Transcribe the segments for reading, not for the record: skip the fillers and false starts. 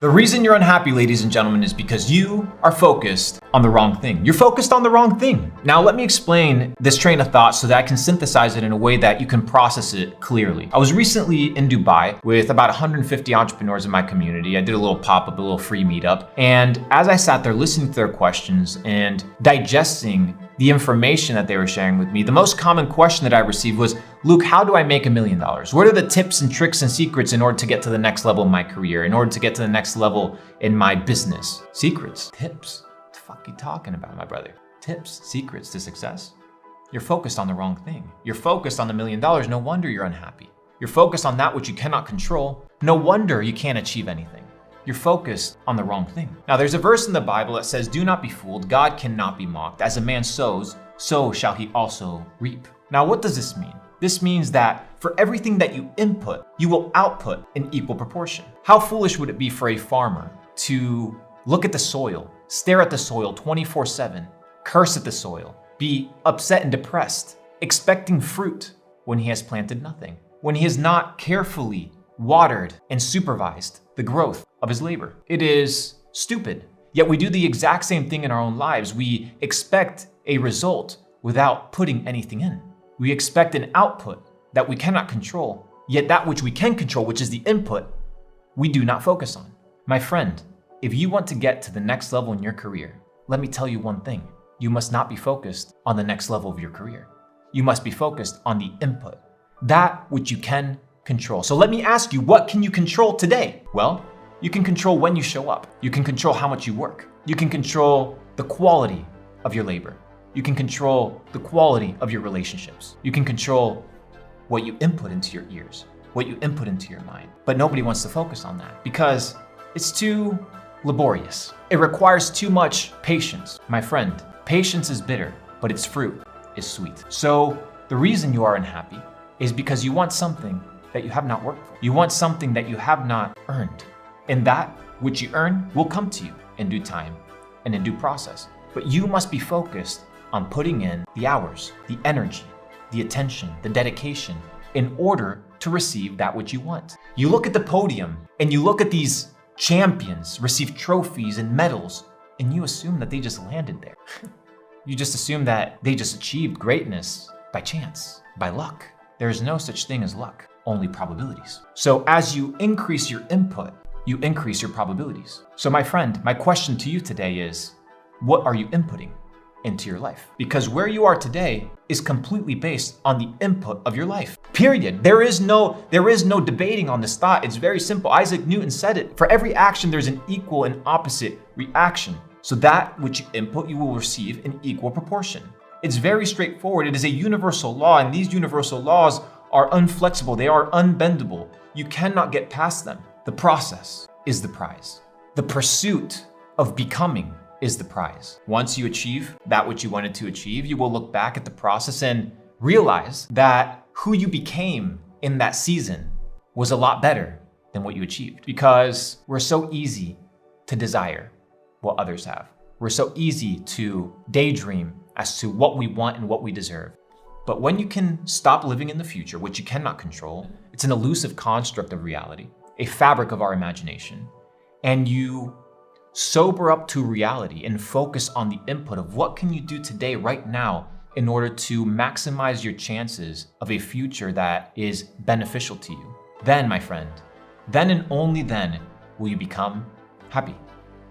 The reason you're unhappy, ladies and gentlemen, is because you are focused on the wrong thing. You're focused on the wrong thing. Now, let me explain this train of thought so that I can synthesize it in a way that you can process it clearly. I was recently in Dubai with about 150 entrepreneurs in my community. I did a little pop-up, a little free meetup. And as I sat there listening to their questions and digesting the information that they were sharing with me, the most common question that I received was, Luke, how do I make $1 million? What are the tips and tricks and secrets in order to get to the next level in my career, in order to get to the next level in my business? Secrets, tips. What the fuck are you talking about, my brother? Tips, secrets to success? You're focused on the wrong thing. You're focused on the $1 million. No wonder you're unhappy. You're focused on that which you cannot control. No wonder you can't achieve anything. You're focused on the wrong thing. Now, there's a verse in the Bible that says, do not be fooled. God cannot be mocked. As a man sows, so shall he also reap. Now, what does this mean? This means that for everything that you input, you will output in equal proportion. How foolish would it be for a farmer to look at the soil, stare at the soil 24/7, curse at the soil, be upset and depressed, expecting fruit when he has planted nothing, when he has not carefully watered and supervised the growth of his labor? It is stupid. Yet we do the exact same thing in our own lives. We expect a result without putting anything in. We expect an output that we cannot control, yet that which we can control, which is the input, we do not focus on. My friend, if you want to get to the next level in your career, let me tell you one thing. You must not be focused on the next level of your career. You must be focused on the input, that which you can control. So let me ask you, what can you control today? Well, you can control when you show up. You can control how much you work. You can control the quality of your labor. You can control the quality of your relationships. You can control what you input into your ears, what you input into your mind. But nobody wants to focus on that because it's too laborious. It requires too much patience. My friend, patience is bitter, but its fruit is sweet. So the reason you are unhappy is because you want something that you have not worked for. You want something that you have not earned. And that which you earn will come to you in due time and in due process. But you must be focused on putting in the hours, the energy, the attention, the dedication in order to receive that which you want. You look at the podium and you look at these champions receive trophies and medals and you assume that they just landed there. You just assume that they just achieved greatness by chance, by luck. There is no such thing as luck, only probabilities. So as you increase your input, you increase your probabilities. So my friend, my question to you today is, what are you inputting into your life? Because where you are today is completely based on the input of your life. Period. There is no debating on this thought. It's very simple. Isaac Newton said it. For every action, there's an equal and opposite reaction. So that which you input, you will receive in equal proportion. It's very straightforward. It is a universal law, and these universal laws are unflexible. They are unbendable. You cannot get past them. The process is the prize. The pursuit of becoming is the prize. Once you achieve that which you wanted to achieve, you will look back at the process and realize that who you became in that season was a lot better than what you achieved. Because we're so easy to desire what others have. We're so easy to daydream as to what we want and what we deserve. But when you can stop living in the future, which you cannot control, it's an elusive construct of reality, a fabric of our imagination, and you sober up to reality and focus on the input of what can you do today, right now, in order to maximize your chances of a future that is beneficial to you. Then, my friend, then and only then will you become happy.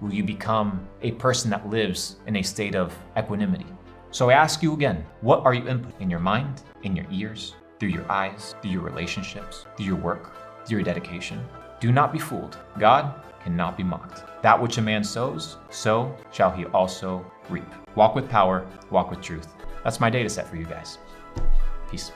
Will you become a person that lives in a state of equanimity. So I ask you again, what are you inputting in your mind, in your ears, through your eyes, through your relationships, through your work, through your dedication? Do not be fooled. God cannot be mocked. That which a man sows, so shall he also reap. Walk with power, walk with truth. That's my data set for you guys. Peace.